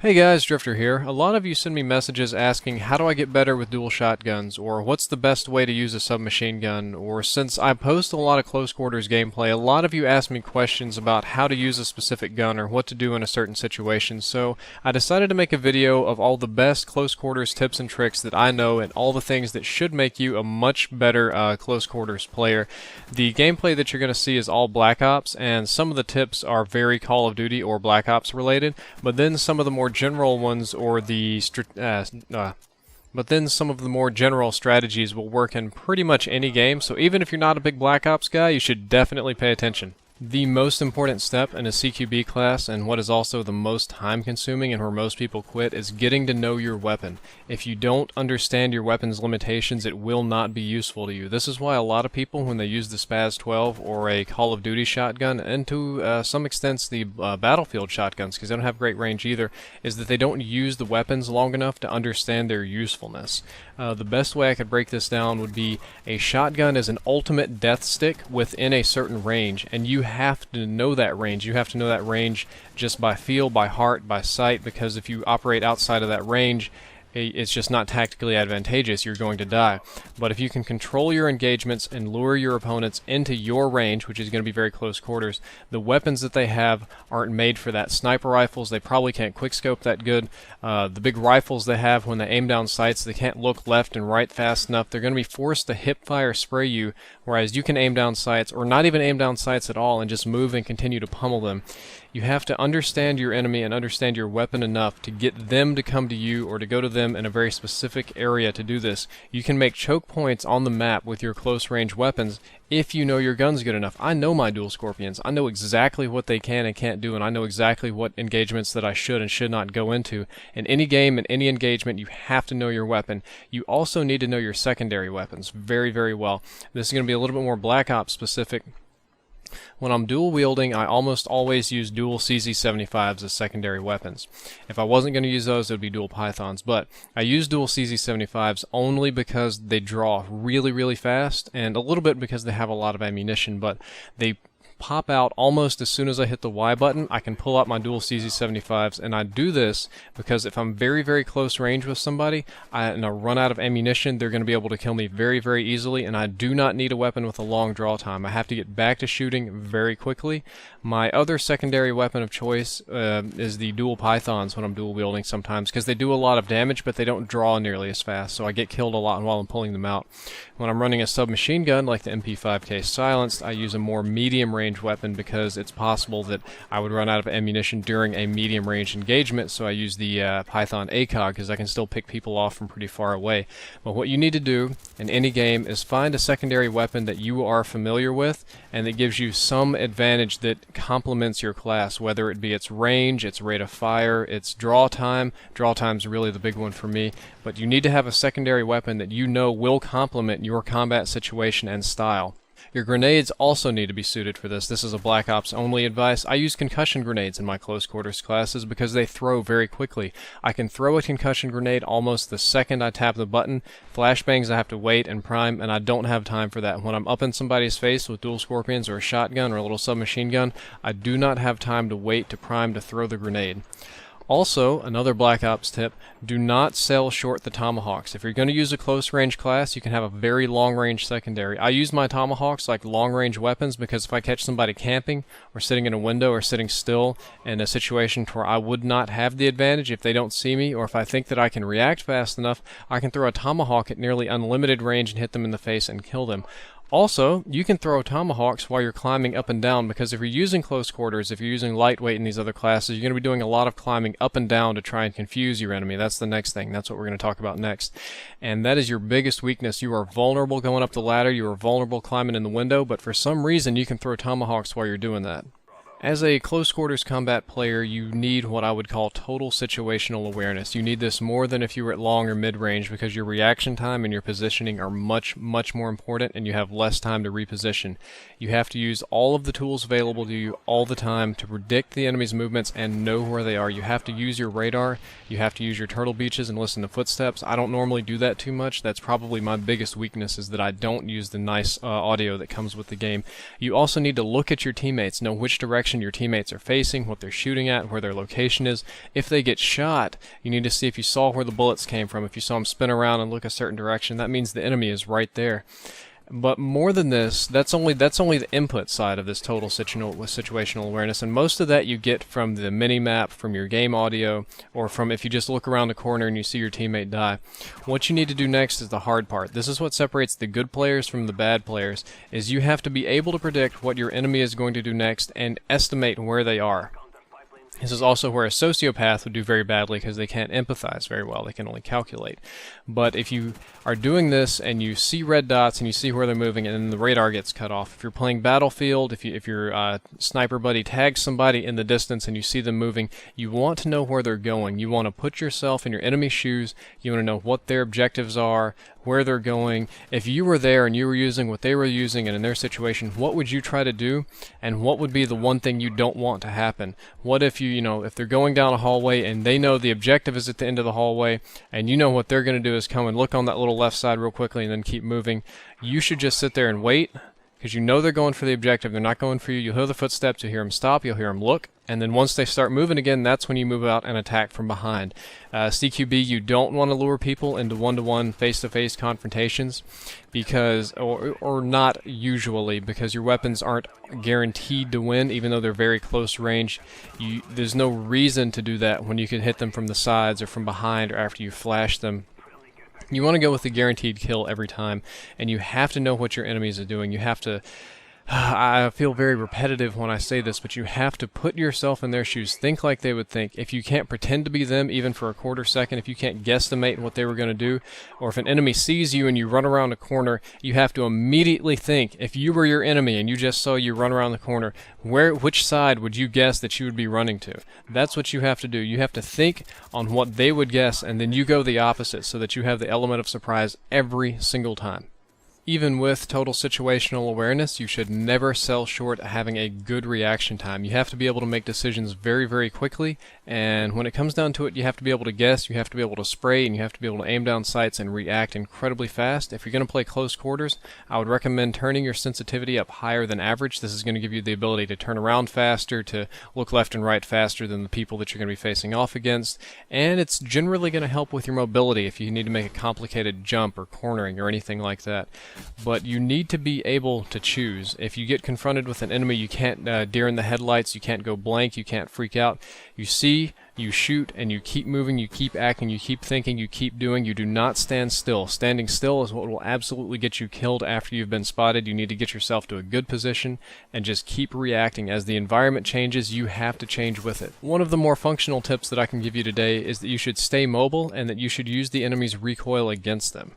Hey guys, Drifter here. A lot of you send me messages asking how do I get better with dual shotguns, or what's the best way to use a submachine gun, or since I post a lot of close quarters gameplay, a lot of you ask me questions about how to use a specific gun or what to do in a certain situation, so I decided to make a video of all the best close quarters tips and tricks that I know and all the things that should make you a much better close quarters player. The gameplay that you're going to see is all Black Ops, and some of the tips are very Call of Duty or Black Ops related, but then some of the more general ones or the some of the more general strategies will work in pretty much any game, so even if you're not a big Black Ops guy, you should definitely pay attention. The most important step in a CQB class, and what is also the most time-consuming and where most people quit, is getting to know your weapon. If you don't understand your weapon's limitations, it will not be useful to you. This is why a lot of people, when they use the Spaz 12 or a Call of Duty shotgun, and to some extent the Battlefield shotguns, because they don't have great range either, is that they don't use the weapons long enough to understand their usefulness. The best way I could break this down would be a shotgun is an ultimate death stick within a certain range, and you have to know that range. You have to know that range just by feel, by heart, by sight, because if you operate outside of that range, it's just not tactically advantageous. You're going to die. But if you can control your engagements and lure your opponents into your range, which is going to be very close quarters, the weapons that they have aren't made for that. Sniper rifles, they probably can't quickscope that good. The big rifles they have, when they aim down sights, they can't look left and right fast enough. They're going to be forced to hip fire spray you, whereas you can aim down sights, or not even aim down sights at all, and just move and continue to pummel them. You have to understand your enemy and understand your weapon enough to get them to come to you or to go to them in a very specific area to do this. You can make choke points on the map with your close range weapons if you know your gun's good enough. I know my dual Scorpions. I know exactly what they can and can't do, and I know exactly what engagements that I should and should not go into. In any game, in any engagement, you have to know your weapon. You also need to know your secondary weapons very, very well. This is going to be a little bit more Black Ops specific. When I'm dual wielding, I almost always use dual CZ75s as secondary weapons. If I wasn't going to use those, it would be dual Pythons, but I use dual CZ75s only because they draw really, really fast, and a little bit because they have a lot of ammunition, but they pop out almost as soon as I hit the Y button. I can pull out my dual CZ75s, and I do this because if I'm very, very close range with somebody and I run out of ammunition, they're going to be able to kill me very, very easily, and I do not need a weapon with a long draw time. I have to get back to shooting very quickly. My other secondary weapon of choice is the dual Pythons when I'm dual wielding sometimes, because they do a lot of damage, but they don't draw nearly as fast, so I get killed a lot while I'm pulling them out. When I'm running a submachine gun like the MP5K Silenced, I use a more medium range weapon because it's possible that I would run out of ammunition during a medium range engagement, so I use the Python ACOG because I can still pick people off from pretty far away. But what you need to do in any game is find a secondary weapon that you are familiar with and that gives you some advantage that complements your class, whether it be its range, its rate of fire, its draw time. Draw time's really the big one for me, but you need to have a secondary weapon that you know will complement your combat situation and style. Your grenades also need to be suited for this. This is a Black Ops only advice. I use concussion grenades in my close quarters classes because they throw very quickly. I can throw a concussion grenade almost the second I tap the button. Flashbangs I have to wait and prime, and I don't have time for that. When I'm up in somebody's face with dual Scorpions or a shotgun or a little submachine gun, I do not have time to wait to prime to throw the grenade. Also, another Black Ops tip, do not sell short the Tomahawks. If you're going to use a close range class, you can have a very long range secondary. I use my Tomahawks like long range weapons because if I catch somebody camping or sitting in a window or sitting still in a situation where I would not have the advantage if they don't see me, or if I think that I can react fast enough, I can throw a Tomahawk at nearly unlimited range and hit them in the face and kill them. Also, you can throw Tomahawks while you're climbing up and down, because if you're using close quarters, if you're using lightweight in these other classes, you're going to be doing a lot of climbing up and down to try and confuse your enemy. That's the next thing. That's what we're going to talk about next. And that is your biggest weakness. You are vulnerable going up the ladder. You are vulnerable climbing in the window, but for some reason you can throw Tomahawks while you're doing that. As a close quarters combat player, you need what I would call total situational awareness. You need this more than if you were at long or mid-range, because your reaction time and your positioning are much, much more important, and you have less time to reposition. You have to use all of the tools available to you all the time to predict the enemy's movements and know where they are. You have to use your radar, you have to use your turtle beaches and listen to footsteps. I don't normally do that too much. That's probably my biggest weakness, is that I don't use the nice audio that comes with the game. You also need to look at your teammates, know which direction direction your teammates are facing, what they're shooting at, where their location is. If they get shot, you need to see if you saw where the bullets came from. If you saw them spin around and look a certain direction, that means the enemy is right there. But more than this, that's only the input side of this total situational awareness, and most of that you get from the mini-map, from your game audio, or from if you just look around the corner and you see your teammate die. What you need to do next is the hard part. This is what separates the good players from the bad players, is you have to be able to predict what your enemy is going to do next and estimate where they are. This is also where a sociopath would do very badly because they can't empathize very well. They can only calculate. But if you are doing this and you see red dots and you see where they're moving and then the radar gets cut off, if you're playing Battlefield, if your sniper buddy tags somebody in the distance and you see them moving, you want to know where they're going. You want to put yourself in your enemy's shoes. You want to know what their objectives are, where they're going. If you were there and you were using what they were using and in their situation, what would you try to do? And what would be the one thing you don't want to happen? What if if they're going down a hallway and they know the objective is at the end of the hallway and you know what they're going to do is come and look on that little left side real quickly and then keep moving, you should just sit there and wait because you know they're going for the objective. They're not going for you. You'll hear the footsteps, you'll hear them stop, you'll hear them look, and then once they start moving again, that's when you move out and attack from behind. CQB, you don't want to lure people into one-to-one, face-to-face confrontations because, or not usually, because your weapons aren't guaranteed to win, even though they're very close range. There's no reason to do that when you can hit them from the sides or from behind or after you flash them. You want to go with the guaranteed kill every time, and you have to know what your enemies are doing. You have to... I feel very repetitive when I say this, but you have to put yourself in their shoes. Think like they would think. If you can't pretend to be them even for a quarter second, if you can't guesstimate what they were going to do, or if an enemy sees you and you run around a corner, you have to immediately think, if you were your enemy and you just saw you run around the corner, which side would you guess that you would be running to? That's what you have to do. You have to think on what they would guess, and then you go the opposite so that you have the element of surprise every single time. Even with total situational awareness, you should never sell short having a good reaction time. You have to be able to make decisions very, very quickly, and when it comes down to it, you have to be able to guess, you have to be able to spray, and you have to be able to aim down sights and react incredibly fast. If you're going to play close quarters, I would recommend turning your sensitivity up higher than average. This is going to give you the ability to turn around faster, to look left and right faster than the people that you're going to be facing off against, and it's generally going to help with your mobility if you need to make a complicated jump or cornering or anything like that. But you need to be able to choose. If you get confronted with an enemy, you can't deer in the headlights, you can't go blank, you can't freak out. You see, you shoot, and you keep moving, you keep acting, you keep thinking, you keep doing. You do not stand still. Standing still is what will absolutely get you killed after you've been spotted. You need to get yourself to a good position and just keep reacting. As the environment changes, you have to change with it. One of the more functional tips that I can give you today is that you should stay mobile and that you should use the enemy's recoil against them.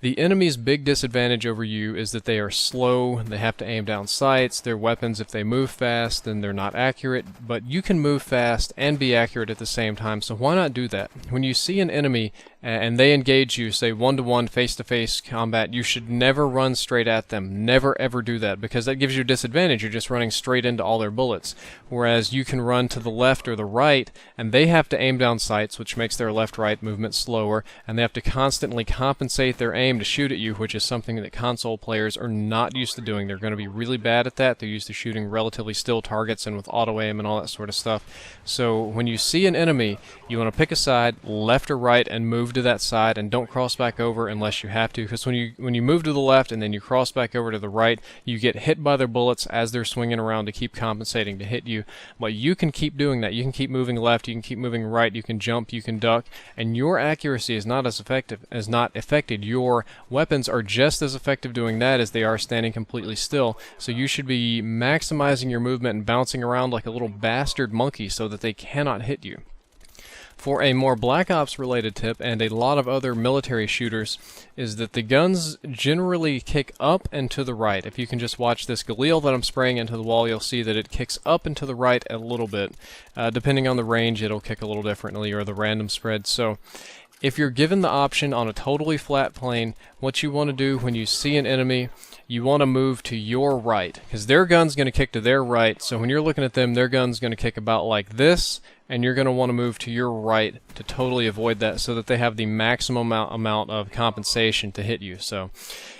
The enemy's big disadvantage over you is that they are slow, they have to aim down sights, their weapons, if they move fast, then they're not accurate, but you can move fast and be accurate at the same time, so why not do that? When you see an enemy and they engage you, say one-to-one, face-to-face combat, you should never run straight at them. Never ever do that, because that gives you a disadvantage. You're just running straight into all their bullets. Whereas you can run to the left or the right, and they have to aim down sights, which makes their left-right movement slower, and they have to constantly compensate their aim to shoot at you, which is something that console players are not used to doing. They're going to be really bad at that. They're used to shooting relatively still targets and with auto-aim and all that sort of stuff. So when you see an enemy, you want to pick a side, left or right, and move to that side, and don't cross back over unless you have to, because when you move to the left and then you cross back over to the right, you get hit by their bullets as they're swinging around to keep compensating to hit you. But you can keep doing that. You can keep moving left, you can keep moving right, you can jump, you can duck, and your accuracy is not affected. Your weapons are just as effective doing that as they are standing completely still, so you should be maximizing your movement and bouncing around like a little bastard monkey so that they cannot hit you. For a more Black Ops related tip, and a lot of other military shooters, is that the guns generally kick up and to the right. If you can just watch this Galil that I'm spraying into the wall, you'll see that it kicks up and to the right a little bit. Depending on the range, it'll kick a little differently, or the random spread. So if you're given the option on a totally flat plane, what you want to do when you see an enemy, you want to move to your right, because their gun's going to kick to their right, so when you're looking at them, their gun's going to kick about like this, and you're going to want to move to your right to totally avoid that so that they have the maximum amount of compensation to hit you. So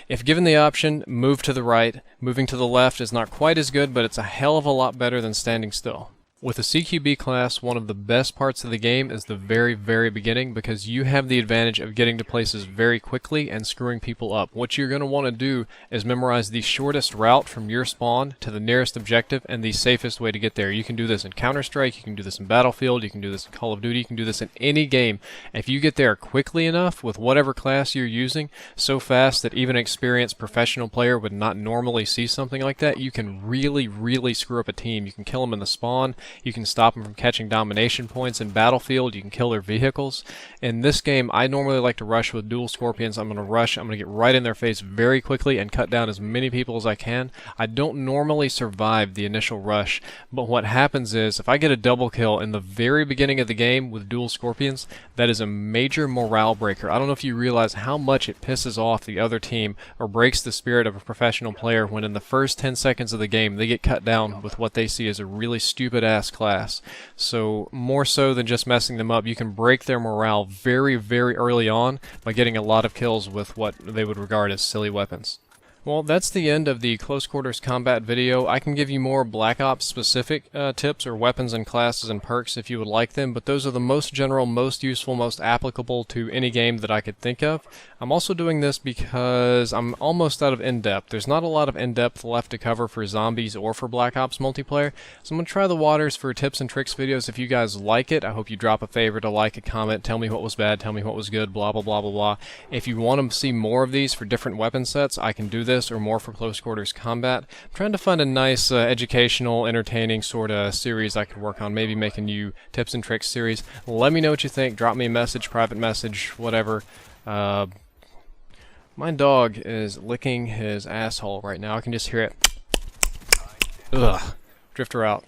if given the option, move to the right. Moving to the left is not quite as good, but it's a hell of a lot better than standing still. With a CQB class, one of the best parts of the game is the very, very beginning, because you have the advantage of getting to places very quickly and screwing people up. What you're going to want to do is memorize the shortest route from your spawn to the nearest objective and the safest way to get there. You can do this in Counter-Strike, you can do this in Battlefield, you can do this in Call of Duty, you can do this in any game. If you get there quickly enough with whatever class you're using, so fast that even an experienced professional player would not normally see something like that, you can really, really screw up a team. You can kill them in the spawn. You can stop them from catching domination points in Battlefield. You can kill their vehicles. In this game, I normally like to rush with dual Scorpions. I'm going to rush. I'm going to get right in their face very quickly and cut down as many people as I can. I don't normally survive the initial rush, but what happens is if I get a double kill in the very beginning of the game with dual Scorpions, that is a major morale breaker. I don't know if you realize how much it pisses off the other team or breaks the spirit of a professional player when in the first 10 seconds of the game they get cut down with what they see as a really stupid-ass class. So more so than just messing them up, you can break their morale very, very early on by getting a lot of kills with what they would regard as silly weapons. Well, that's the end of the close quarters combat video. I can give you more Black Ops specific tips or weapons and classes and perks if you would like them, but those are the most general, most useful, most applicable to any game that I could think of. I'm also doing this because I'm almost out of in-depth. There's not a lot of in-depth left to cover for zombies or for Black Ops multiplayer, so I'm going to try the waters for tips and tricks videos. If you guys like it, I hope you drop a favorite, a like, a comment, tell me what was bad, tell me what was good, blah, blah, blah, blah, blah. If you want to see more of these for different weapon sets, I can do this, or more for close quarters combat. I'm trying to find a nice educational, entertaining sort of series I could work on, maybe make a new tips and tricks series. Let me know what you think. Drop me a message, private message, whatever. My dog is licking his asshole right now. I can just hear it. Ugh. Drifter out.